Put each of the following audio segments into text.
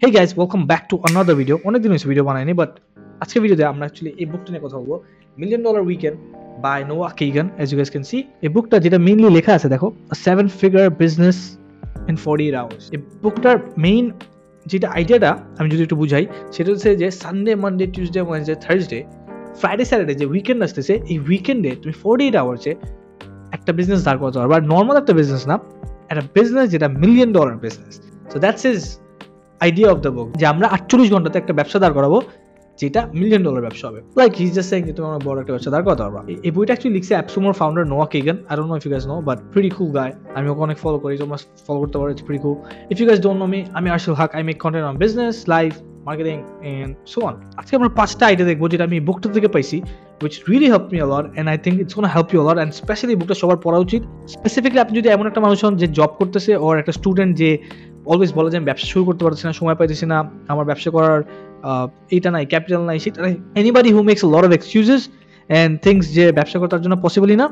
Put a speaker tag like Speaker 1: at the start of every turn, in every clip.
Speaker 1: Hey guys, welcome back to another video. অনেকদিন হয়েছে video বানাইনি, বাট আজকে ভিডিওতে আমরা অ্যাকচুয়ালি এই বুকটা নিয়ে কথা বলবো, মিলিয়ন ডলার উইকেন্ড বাই নোয়া Keegan. As you guys can see, এই বুকটা যেটা মেইনলি লেখা আছে দেখো, a 7-figure business in 48 hours। এই বুকটার মেইন যেটা আইডিয়াটা আমি যদি একটু বুঝাই, সেটা হচ্ছে যে Sunday, Monday, Tuesday, Wednesday, Thursday, Friday, Saturday যে উইকেন্ড আসতেছে, এই উইকেন্ডে তুমি 48 আওয়ার্সে একটা বিজনেস দাঁড় করাতে পারবে। আর নর্মাল একটা বিজনেস না, একটা বিজনেস যেটা million dollar business. So that's is idea of the book, যে আমরা 48 ঘন্টাতে একটা ব্যবসা দাঁড় করাবো যেটা মিলিয়ন ডলার ব্যবসা হবে। Like he is just saying যে তুমি আমার বড় একটা ব্যবসা দাঁড় করাতে পারবা। এই বইটা অ্যাকচুয়ালি লিখছে অ্যাপসুমোর founder Noah Kagan. I don't know if you guys know, but pretty cool guy. আমি ওকে অনেক ফলো করি, তোমরা ফলো করতে পারো, it's pretty cool. If you guys don't know me, আমি Arshel Haque. I make content on business, life, marketing and so on. আজকে আমরা 5টা আইডিয়া দেখবো যেটা আমি বুকটা থেকে পাইছি, which really helped me a lot and I think it's going to help you a lot, and especially বুকটা সবার পড়া উচিত। স্পেসিফিকলি আপনি যদি এমন একটা মানুষ হন যে জব করতেছে, ওর একটা স্টুডেন্ট যে অলওয়েজ বলে যে আমি ব্যবসা শুরু করতে পারতেছি না, সময় পাইতেছি না, আমার ব্যবসা করার এইটা নাই, ক্যাপিটাল নাই, সেটা নাই, anybody who makes a lot of excuses and things যে ব্যবসা করার জন্য পসিবলই না,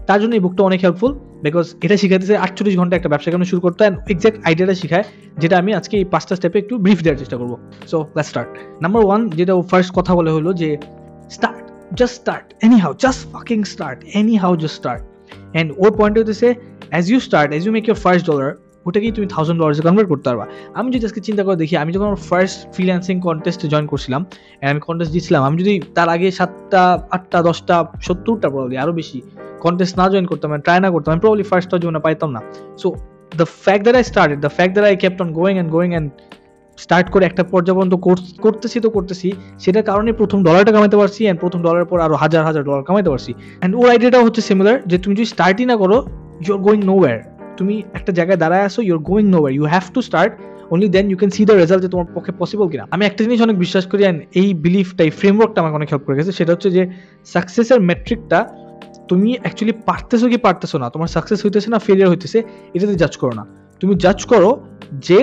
Speaker 1: তার জন্য এই বুকটা অনেক হেল্পফুল। বিকজ এটা শিখাইতেছে 48 ঘন্টা একটা ব্যবসা কেন শুরু করতে, অ্যান্ড এক্সাক্ট আইডিয়াটা শিখায়, যেটা আমি আজকে এই 5টা স্টেপে একটু ব্রিফ দেওয়ার চেষ্টা করবো। So let's start. নাম্বার 1, যেটা ও ফার্স্ট কথা বলে হলো যে start, just start anyhow, just fucking start anyhow, just start. And or point হইতেছে, as you start, as you make your first dollar, ওটাকেই তুমি $1000 কনভার্ট করতে পারবা। আমি যদি আজকে চিন্তা করে দেখি, আমি যখন আমার ফার্স্ট ফ্রিল্যান্সিং কন্টেস্টে জয়েন করছিলাম, আমি কন্টেস্ট দিচ্ছিলাম, আমি যদি তার আগে 7টা 8টা 10টা 70টা প্রবলি আরো বেশি কন্টেস্ট না জয়েন করতাম, ট্রাই না করতাম, আমি প্রবলি ফার্স্টটা জীবনে পাইতাম না। So the fact that I started, the fact that I kept on going and start করে একটা পর্যায় পর্যন্ত করতেছি, সেটার কারণে প্রথম ডলারটা কামাইতে পারছি, এন্ড প্রথম ডলারের পর আরো হাজার হাজার ডলার কামাইতে পারছি। এন্ড ওর আইডিয়াটাও হচ্ছে সিমিলার, যে তুমি যদি স্টার্টই না করো, ইউ আর গোয়িং নোওয়্যার। তুমি একটা জায়গায় দাঁড়ায় আসো, you are going nowhere. You have to start, only then you can see the result, যে তোমার পক্ষে পসিবল কিনা। আমি একটা জিনিস অনেক বিশ্বাস করি, এন্ড এই বিলিফটা, এই ফ্রেমওয়ার্কটা আমাকে অনেক হেল্প করে গেছে, সেটা হচ্ছে যে সাকসেসের মেট্রিকটা তুমি অ্যাকচুয়ালি পারতেছো কি পারতেছো না, তোমার সাকসেস হইতেছে না ফেলিয়ার হইতেছে, এটাতে জাজ করো না। তুমি জাজ করো যে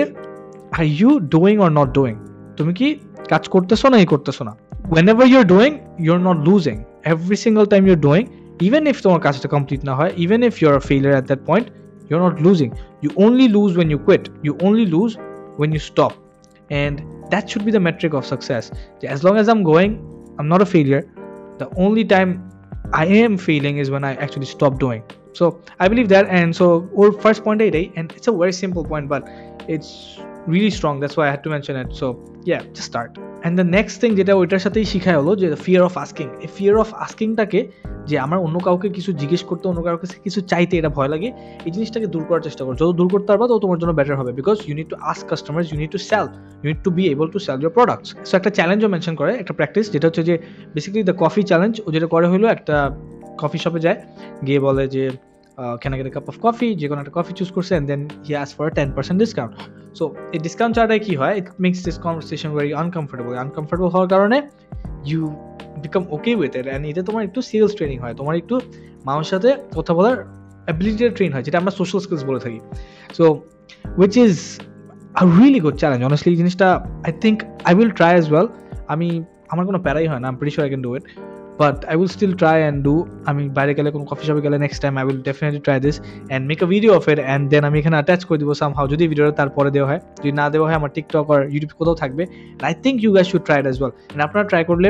Speaker 1: are you doing or not doing, তুমি কি কাজ করতেছো না করতেছো না। whenever you're doing, you're not losing. every single time you're doing, even if তোমার কাজটা কমপ্লিট না হয়, even if you're a failure at that point, you're not losing. You only lose when you quit. You only lose when you stop. And that should be the metric of success. As long as I'm going, I'm not a failure. The only time I am failing is when I actually stop doing. So I believe that, and so our first point today, and it's a very simple point, but it's really strong, that's why I had to mention it. So yeah, just start. And the next thing যেটা ওইটার সাথেই শিখায় হলো যে fear of asking. এই fear of আস্কিংটাকে, যে আমার অন্য কাউকে কিছু জিজ্ঞেস করতে, অন্য কাউকে কিছু চাইতে এটা ভয় লাগে, এই জিনিসটাকে দূর করার চেষ্টা করো। যত দূর করতে পারবা তত তোমার জন্য বেটার হবে, because you need to ask customers, you need to sell, you need to be able to sell your products. So একটা চ্যালেঞ্জও মেনশন করে, একটা প্র্যাকটিস, যেটা হচ্ছে যে বেসিক্যালি দ্য কফি চ্যালেঞ্জ। ও যেটা করে হলো, একটা কফি শপে যায়, গিয়ে বলে যে can I get a cup of coffee, যে কোনো একটা কফি চুজ করছে, and then he asks for a 10% discount. So এই ডিসকাউন্ট চার্টে কি হয়, it makes this conversation very uncomfortable হওয়ার কারণে you become okay with it, and এটা তোমার একটু সেলস ট্রেনিং হয়, তোমার একটু মানুষের সাথে কথা বলার অ্যাবিলিটি ট্রেন হয়, যেটা আমরা সোশ্যাল স্কিলস বলে থাকি। So which is a really good challenge, honestly। এই জিনিসটা I think I will try as well. আমার কোনো প্যারাই হয় না, I'm pretty sure I can do it, but I will still try and do. আমি বাইরে গেলে কোনো কফি শপে গেলে next time I will definitely try this and make a video of it, and then আমি এখানে attach করে দিব somehow, যদি ভিডিওটা তারপরে দেওয়া হয়। যদি না দেওয়া হয়, আমার টিকটক আর ইউটিউব কোথাও থাকবে। I think you guys should try it as well, and আপনারা ট্রাই করলে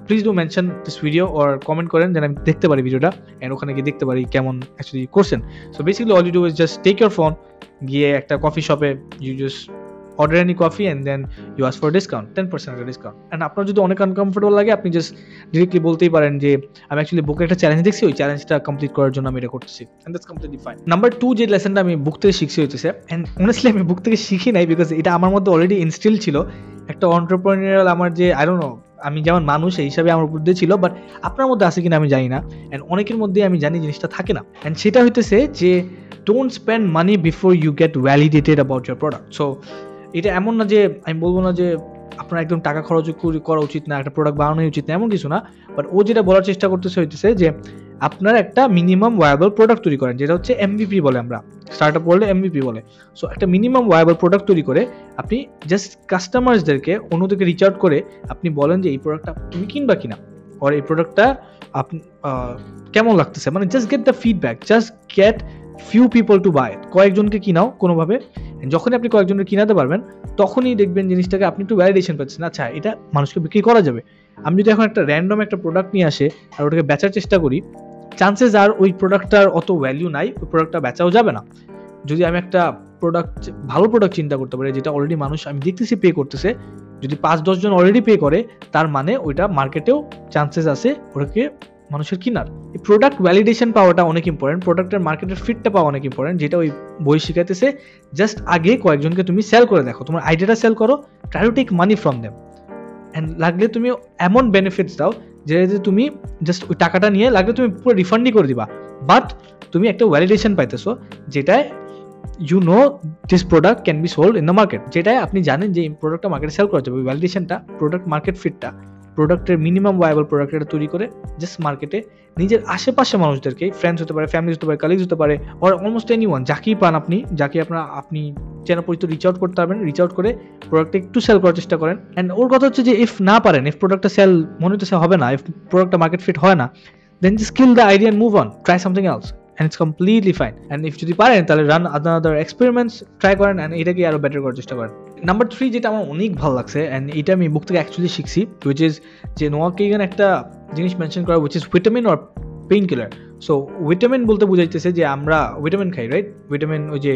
Speaker 1: please do mention this video or comment করেন, যেন আমি দেখতে পারি ভিডিওটা, এন্ড ওখানে গিয়ে দেখতে পারি কেমন অ্যাকচুয়ালি করছেন। So basically all you do is just take your phone, গিয়ে একটা কফি শপে you just order any coffee and then you ask for a discount, 10% discount. and আপনার যদি অনেক আনকমফোর্টেবল লাগে, আপনি জাস্ট ডিরেক্টলি বলতেই পারেন যে আমি অ্যাকচুয়ালি বুকে একটা চ্যালেঞ্জ দেখছি, ওই চ্যালেঞ্জটা কমপ্লিট করার জন্য আমি এটা করতেছি, and that's completely fine. Number 2, যে লেসনটা আমি বুক থেকে শিখছি হইতেছে, and honestly আমি বুক থেকে শিখি নাই, বিকজ এটা আমার মধ্যে অলরেডি ইনস্টিল ছিল, একটা এন্টারপ্রেনিউরিয়াল আমার যে I don't know, আমি যেমন মানুষ এই হিসাবে আমার মধ্যে ছিল, বাট আপনার মধ্যে আছে কিনা আমি জানি না, এন্ড অনেকের মধ্যে আমি জানি জিনিসটা থাকে না, এন্ড সেটা হইতেছে যে don't spend money before you get validated about your product. So এটা এমন না যে আমি বলবো না যে আপনার একদম টাকা খরচ করা উচিত না, একটা প্রোডাক্ট বানানোই উচিত না, এমন কিছু না, বাট ও যেটা বলার চেষ্টা করতেছে হইতেছে যে আপনার একটা মিনিমাম ওয়ায়াবল প্রোডাক্ট তৈরি করেন, যেটা হচ্ছে এমভিপি বলে, আমরা স্টার্ট আপ বললে এমভিপি বলে। সো একটা মিনিমাম ওয়ায়াবল প্রোডাক্ট তৈরি করে আপনি জাস্ট কাস্টমার্সদেরকে, অন্যদেরকে রিচ আউট করে আপনি বলেন যে এই প্রোডাক্টটা তুমি কিনবা কিনা, আর এই প্রোডাক্টটা আপনি কেমন লাগতেছে, মানে just get the feedback, just get few people to buy it, কয়েকজনকে কিনাও কোনোভাবে। যখনই আপনি কয়েকজনকে কিনাতে পারবেন তখনই দেখবেন জিনিসটাকে আপনি একটু ভ্যালিডেশন পাচ্ছেন, আচ্ছা এটা মানুষকে বিক্রি করা যাবে। আমি যদি এখন একটা র্যান্ডম একটা প্রোডাক্ট নিয়ে আসে আর ওটাকে বেচার চেষ্টা করি, চান্সেস আর ওই প্রোডাক্টটার অত ভ্যালিউ নাই, ওই প্রোডাক্টটা বেচাও যাবে না। যদি আমি একটা ভালো প্রোডাক্ট চিন্তা করতে পারি যেটা অলরেডি মানুষ আমি দেখতেছি পে করতেছে, যদি 5-10 জন অলরেডি পে করে, তার মানে ওইটা মার্কেটেও চান্সেস আছে ওটাকে মানুষের কিনার। এই প্রোডাক্ট ভ্যালিডেশন পাওয়াটা অনেক ইম্পর্টেন্ট, প্রোডাক্টের মার্কেটের ফিটটা পাওয়া অনেক ইম্পর্টেন্ট, যেটা ওই বই শিখাইতেছে। জাস্ট আগে কয়েকজনকে তুমি সেল করে দেখো, তোমার আইডিয়াটা সেল করো, try to take money from them, and লাগলে তুমি এমন বেনিফিটস দাও যে তুমি জাস্ট ওই টাকাটা নিয়ে লাগলে তুমি পুরো রিফান্ডই করে দিবা, বাট তুমি একটা ভ্যালিডেশন পাইতেছো যেটায় you know this product can be sold in the market, যেটাই আপনি জানেন যে এই প্রোডাক্টটা মার্কেটে সেল করা যাবে। ভ্যালিডেশনটা প্রোডাক্ট মার্কেট ফিটটা, প্রোডাক্টের মিনিমাম ভায়াবল প্রোডাক্টটা তৈরি করে জাস্ট মার্কেটে নিজের আশেপাশে মানুষদেরকে, ফ্রেন্ডস হতে পারে, ফ্যামিলি হতে পারে, কালিগস হতে পারে, অর অলমোস্ট এনিওয়ান, যাকেই পান আপনি, যাকে আপনি চেনা পরিচিত রিচ আউট করতে পারবেন, রিচ আউট করে প্রোডাক্টটা একটু সেল করার চেষ্টা করেন। অ্যান্ড ওর কথা হচ্ছে যে ইফ না পারেন, ইফ প্রোডাক্টটা সেল মনে হচ্ছে হবে না, ইফ প্রোডাক্টটা মার্কেট ফিট হয় না, then just kill the idea and move on, try something else and it's completely fine. And if যদি পারেন তাহলে run other experiments, try করেন and এটাকে আরো বেটার করার চেষ্টা করেন। নাম্বার 3 যেটা আমার অনেক ভালো লাগছে and এটা আমি বুক থেকে অ্যাকচুয়ালি শিখছি, which is যে নোয়া কেগান একটা জিনিস মেনশন করা, which is vitamin or pain killer. So vitamin বলতে বুঝাইতেছে যে আমরা ভিটামিন খাই, রাইট? ভিটামিন ওই যে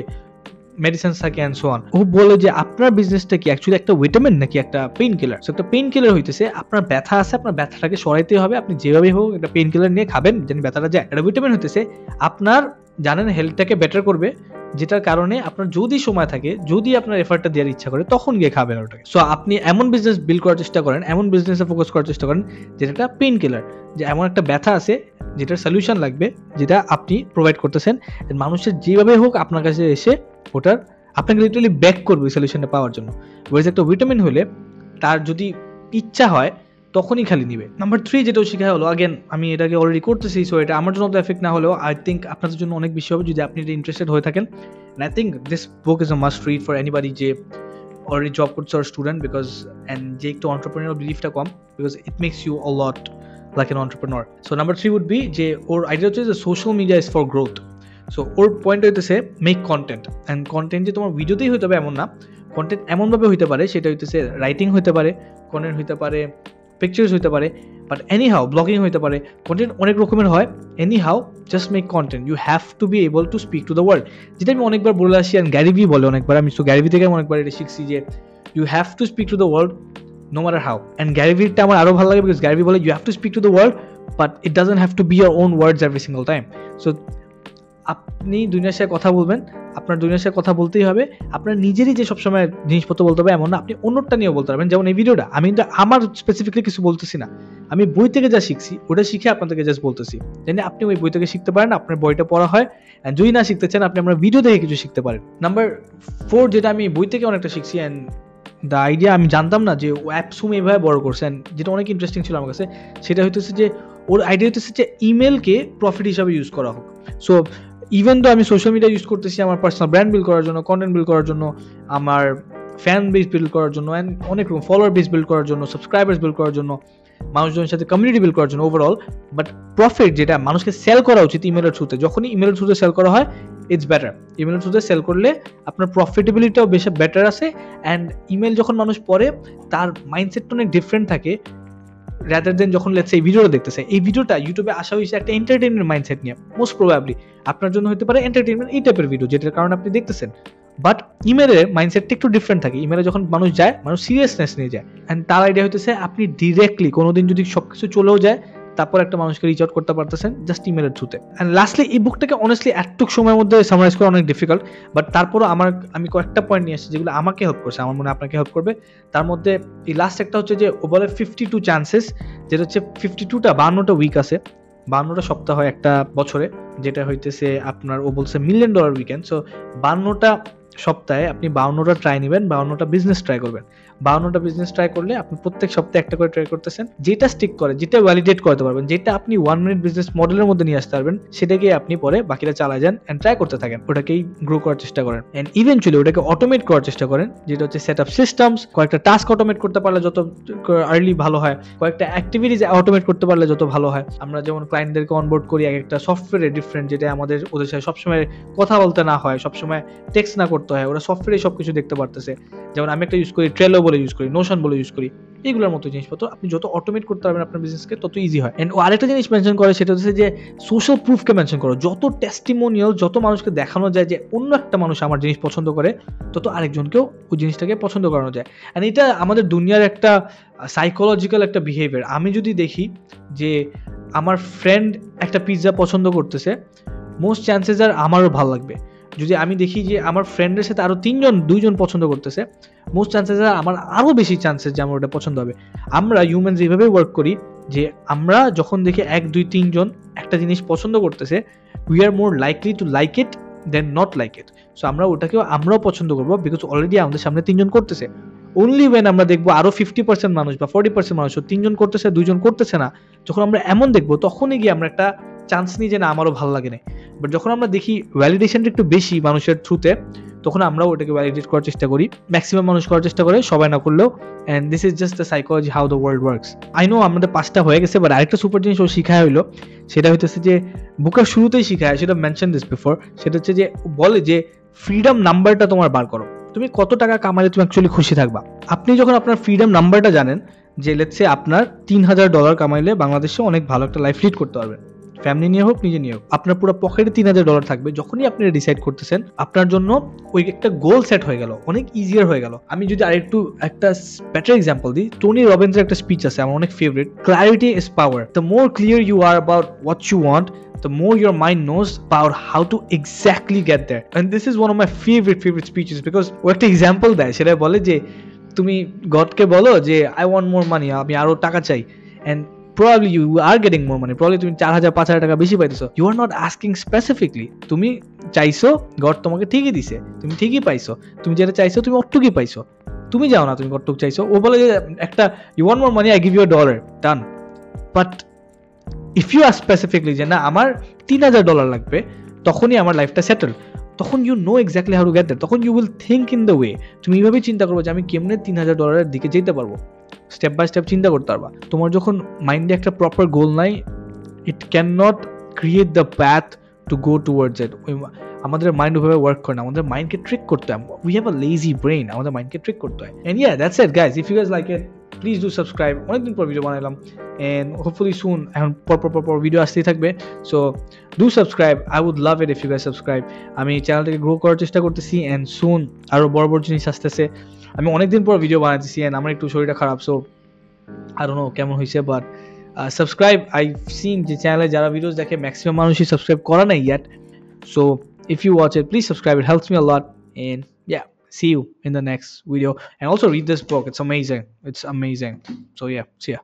Speaker 1: মেডিসিন থাকে অ্যান্ড সো অন। ও বলে যে আপনার বিজনেসটা কি অ্যাকচুয়ালি একটা ভিটামিন নাকি একটা পেইন কিলার? সো একটা পেইন কিলার হইতেছে আপনার ব্যথা আছে, আপনার ব্যথাটাকে সরাইতে হবে, আপনি যেভাবেই হোক একটা পেইন কিলার নিয়ে খাবেন যেন ব্যথাটা যায়। একটা ভিটামিন হইতেছে আপনার জানেন হেলথটাকে বেটার করবে, যেটার কারণে আপনার যদি সময় থাকে, যদি আপনার এফার্টটা দেওয়ার ইচ্ছা করে, তখন গিয়ে খাবেন ওটাকে। সো আপনি এমন বিজনেস বিল্ড করার চেষ্টা করেন, এমন বিজনেসে ফোকাস করার চেষ্টা করেন যেটা একটা পেইন কিলার, যে এমন একটা ব্যথা আছে যেটার সলিউশন লাগবে, যেটা আপনি প্রোভাইড করতেছেন, মানুষের যেভাবে হোক আপনার কাছে এসে ওটার আপনাকে লিটারালি ব্যাক করবে সলিউশনটা পাওয়ার জন্য। ওয়াইজ একটা ভিটামিন হলে তার যদি ইচ্ছা হয় তখনই খালি নিবে। নাম্বার 3 যেটা শেখা হলো, আগেন আমি এটাকে অলরেডি করতেছি, সো এটা আমার জন্য তো এফেক্ট না হলেও আই থিঙ্ক আপনাদের জন্য অনেক বেশি হবে যদি আপনি এটা ইন্টারেস্টেড হয়ে থাকেন। And I think this book is a must read for anybody যে অলরেডি জব করছে আর স্টুডেন্ট, বিকজ এন্ড যে একটু অন্টারপ্রেনার বিলিফটা কম, because it makes you a lot like an entrepreneur. So number 3 would be যে ওর আইডিয়া হচ্ছে যে social media is for growth. So ওর পয়েন্ট হইতেছে মেক কন্টেন্ট, অ্যান্ড কন্টেন্ট যে তোমার ভিডিওতেই হইতে হবে এমন না, কন্টেন্ট এমনভাবে হইতে পারে, সেটা হইতেছে রাইটিং হইতে পারে, কন্টেন্ট হইতে পারে, পিকচার্স হইতে পারে, বাট এনি হাউ ব্লগিং হইতে পারে, কন্টেন্ট অনেক রকমের হয়। Anyhow just make content, you have to be able to speak to the world, যেটা আমি অনেকবার বলে আসি, অ্যান্ড গ্যারি ভি বলে অনেকবার, আমি সো গ্যারি ভি থেকে অনেকবার এটা শিখছি যে you have to speak to the world no matter how. And Gary Veeটা আমার আরো ভালো লাগে because Gary Vee বলে you have to speak to the world but it doesn't have to be your own words every single time. So আপনি দুনিয়ার সাথে কথা বলবেন, আপনার দুনিয়ার সাথে কথা বলতেই হবে, আপনার নিজেরই যে সবসময় জিনিসপত্র বলতে হবে এমন না, আপনি অন্যটা নিয়েও বলতে পারবেন। যেমন এই ভিডিওটা আমি কিন্তু আমার স্পেসিফিকলি কিছু বলতেছি না, আমি বই থেকে যা শিখছি ওটা শিখে আপনাদেরকে জাস্ট বলতেছি, জানি আপনি ওই বই থেকে শিখতে পারেন, আপনার বইটা পড়া হয়, যদি না শিখতে চান আপনি আমার ভিডিও থেকে কিছু শিখতে পারেন। নাম্বার 4 যেটা আমি বই থেকে অনেকটা শিখছি, অ্যান্ড দ্য আইডিয়া আমি জানতাম না যে অ্যাপসুম এইভাবে বড় করছেন, যেটা অনেক ইন্টারেস্টিং ছিল আমার কাছে, সেটা হইতেছে যে ওর আইডিয়া হইতেছে যে ইমেলকে প্রফিট হিসাবে ইউজ করা হোক। সো ইভেন তো আমি সোশ্যাল মিডিয়া ইউজ করতেছি আমার পার্সোনাল ব্র্যান্ড বিল্ড করার জন্য, কন্টেন্ট বিল্ড করার জন্য, আমার ফ্যান বেস বিল্ড করার জন্য, অ্যান্ড অনেক রকম ফলোয়ার বেস বিল্ড করার জন্য, সাবস্ক্রাইবার্স বিল্ড করার জন্য, মানুষজনের সাথে কমিউনিটি বিল্ড করার জন্য ওভারঅল। বাট প্রফিট যেটা মানুষকে সেল করা উচিত ইমেলের থ্রুতে, যখনই ইমেলের থ্রুতে সেল করা হয় ইটস বেটার। ইমেলের থ্রুতে সেল করলে আপনার প্রফিটেবিলিটিটাও বেশি বেটার আছে, অ্যান্ড ইমেল যখন মানুষ পড়ে তার মাইন্ডসেটটা অনেক ডিফারেন্ট থাকে রাদার দেন যখন লেটস এই ভিডিওটা দেখতেছে। এই ভিডিওটা ইউটিউবে আসা হয়েছে একটা এন্টারটেইনমেন্ট মাইন্ডসেট নিয়ে, মোস্ট প্রবাবলি আপনার জন্য হতে পারে এন্টারটেইনমেন্ট এই টাইপের ভিডিও যেটার কারণে আপনি দেখতেছেন, বাট ইমেলের মাইন্ডসেটটা একটু ডিফারেন্ট থাকে। ইমেলে যখন মানুষ যায়, মানুষ সিরিয়াসনেস নিয়ে যায়, অ্যান্ড তার আইডিয়া হইতেছে আপনি ডিরেক্টলি কোনোদিন যদি সবকিছু চলেও যায় তারপর একটা মানুষকে রিচ আউট করতে পারতেছেন জাস্ট ইমেলের থ্রুতে। অ্যান্ড লাস্টলি এই বুকটাকে অনেস্টলি এতটুকু সময়ের মধ্যে সামারাইজ করা অনেক ডিফিকাল্ট, বাট তারপরও আমি কয়েকটা পয়েন্ট নিয়ে আসছি যেগুলো আমাকে হেল্প করছে, আমার মনে আপনাকে হেল্প করবে। তার মধ্যে এই লাস্ট একটা হচ্ছে যে ও বলে 52 চান্সেস, যেটা হচ্ছে 52টা উইক আছে, 52টা সপ্তাহ হয় একটা বছরে, যেটা হইতেছে আপনার ও বলছে $1 মিলিয়ন উইকেন্ড। সো 52টা সপ্তাহে আপনি 52টা ট্রাই নেবেন, 52টা বিজনেস ট্রাই করবেন। 52টা বিজনেস ট্রাই করলে আপনি প্রত্যেক সপ্তাহে একটা করে ট্রাই করতেছেন, যেটা স্টিক করে, যেটা ভ্যালিডেট করতে পারবেন, যেটা আপনি 1 মিনিট বিজনেস মডেলের মধ্যে নিয়ে আসতে পারবেন, সেটাকে আপনি পরে বাকিটা চালায় যান এন্ড ট্রাই করতে থাকেন, ওটাকেই গ্রো করার চেষ্টা করেন এন্ড ইভেনচুয়ালি ওটাকে অটোমেট করার চেষ্টা করেন, যেটা হচ্ছে সেট আপ সিস্টেমস। কয়েকটা টাস্ক অটোমেট করতে পারলে যত আর্লি ভালো হয়, কয়েকটা অ্যাক্টিভিটিস অটোমেট করতে পারলে যত ভালো হয়। আমরা যেমন ক্লায়েন্টদেরকে অনবোর্ড করি এক একটা সফটওয়্যারে ডিফারেন্ট, যেটা আমাদের ওদের সাথে সবসময় কথা বলতে না হয়, সবসময় টেক্সট না করতে হয়, ওরা সফটওয়্যারে সবকিছু দেখতে পারতেছে। যেমন আমি একটা ইউজ করি ট্রেলো বলে ইউজ করি, নোশন বলে ইউজ করি, এইগুলোর মতো জিনিসপত্র আপনি যত অটোমেট করতে পারবেন আপনার বিজনেসকে তত ইজি হয়। এন্ড আরেকটা জিনিস মেনশন করে, সেটা হচ্ছে যে সোশ্যাল প্রুফকে মেনশন করো। যত টেস্টিমোনিয়াল, যত মানুষকে দেখানো যায় যে অন্য একটা মানুষ আমার জিনিস পছন্দ করে, তত আরেকজনকেও ওই জিনিসটাকে পছন্দ করানো যায়। এন্ড এটা আমাদের দুনিয়ার একটা সাইকোলজিক্যাল একটা বিহেভিয়ার। আমি যদি দেখি যে আমার ফ্রেন্ড একটা পিৎজা পছন্দ করতেছে, মোস্ট চান্সেস আর আমারও ভালো লাগবে। যদি আমি দেখি যে আমার ফ্রেন্ডের সাথে আরও 2জন পছন্দ করতেছে, মোস্ট চান্সেস আমার আরও বেশি চান্সেস যে আমার ওটা পছন্দ হবে। আমরা হিউম্যানস এইভাবে ওয়ার্ক করি যে আমরা যখন দেখি 1, 2, 3 জন একটা জিনিস পছন্দ করতেছে, we are more likely to like it than not like it. So আমরা ওটাকেও আমরাও পছন্দ করবো, বিকজ অলরেডি আমাদের সামনে 3 জন করতেছে। অনলি ওয়েন আমরা দেখবো আরো 50% মানুষ বা 40% মানুষ 3 জন করতেছে, 2 জন করতেছে না, যখন আমরা এমন দেখবো তখনই গিয়ে আমরা একটা চান্স নিই যে না আমারও ভালো লাগে না। বাট যখন আমরা দেখি ভ্যালিডেশনটা একটু বেশি মানুষের থ্রুতে, তখন আমরাও ওটাকে ভ্যালিডেট করার চেষ্টা করি। ম্যাক্সিমাম মানুষ করার চেষ্টা করে, সবাই না করলেও। And this is just the psychology how the world works. I know আমাদের 5টা হয়ে গেছে, বাট আরেকটা সুপার জিনিস ও শিখায় হইলো, সেটা হইতেছে যে বুকের শুরুতেই শিখায়, সেটা মেনশন দিস বিফোর, সেটা হচ্ছে যে বলে যে ফ্রিডম নাম্বারটা তোমার বার করো। তুমি কত টাকা কামালে তুমি অ্যাকচুয়ালি খুশি থাকবা। আপনি যখন আপনার ফ্রিডম নাম্বারটা জানেন, যে লেটস সে আপনার $3000 কামাইলে বাংলাদেশে অনেক ভালো একটা লাইফ লিড করতে পারবেন, ফ্যামিলি নিয়ে হোক নিজে নিয়ে হোক, আপনার পুরো পকেটে $3000 থাকবে। যখনই আপনি ডিসাইড করতেছেন, আপনার জন্য ওই একটা গোল সেট হয়ে গেল, অনেক ইজিয়ার হয়ে গেল। আমি যদি আরেকটু একটা বেটার এক্সাম্পল দিই, টনি রবিন্সের একটা স্পিচ আছে আমার অনেক favourite, clarity is power. The more clear you are about what you want, the more your mind knows about how to exactly get there. And this is one of my favorite speeches, because ও একটা example দেয়, সেটা বলে যে তুমি গডকে বলো যে I want মোর মানি, আমি আরো টাকা চাই, and probably you are getting more money, probably তুমি 4000-5000 টাকা বেশি পাইতেছো, you are not asking specifically, তুমি চাইছো, গড তোমাকে ঠিকই দিছে, তুমি ঠিকই পাইছো, তুমি যেটা চাইছো তুমি অটুকুই পাইছো, তুমি যাও না তুমি কতটুকু চাইছো। ও বলে যে একটা you want more money, I give you $1, done. But if you are specifically যে না আমার $3000 লাগবে, তখনই আমার লাইফটা সেটেল, তখন you know exactly how to get that. তখন you will think in the way, তুমি এইভাবেই চিন্তা করবো যে আমি কেমনে $3000 দিকে যেতে পারবো, স্টেপ বাই স্টেপ চিন্তা করতে পারবা। তোমার যখন মাইন্ডে একটা প্রপার গোল নাই, it can not create the path to go towards ইট। আমাদের মাইন্ড ওইভাবে ওয়ার্ক করে না, আমাদের মাইন্ডকে ট্রিক করতে হয়, we have a lazy brain, আমাদের মাইন্ডকে ট্রিক করতে হয়। And yeah, that's it guys, if you guys like it, please do subscribe. অনেকদিন পর ভিডিও বানালাম, and hopefully soon এখন পর ভিডিও আসতেই থাকবে, so do subscribe. I would love it if you guys subscribe. আমি চ্যানেলটাকে গ্রো করার চেষ্টা করতেছি, অ্যান্ড সুন আরও বড় জিনিস আসতেছে। আমি অনেকদিন পর ভিডিও বানাতেছি, অ্যান্ড আমার একটু শরীরটা খারাপ, সো আই ডোন্ট নো কেমন হয়েছে, বাট সাবস্ক্রাইব। আই সিন যে চ্যানেলে যারা ভিডিওস দেখে ম্যাক্সিমাম মানুষই সাবস্ক্রাইব করা নাই yacht, so if you watch it, please subscribe, it helps me a lot. And yeah, see you in the next video, and also read this book, it's amazing, so yeah, see ya.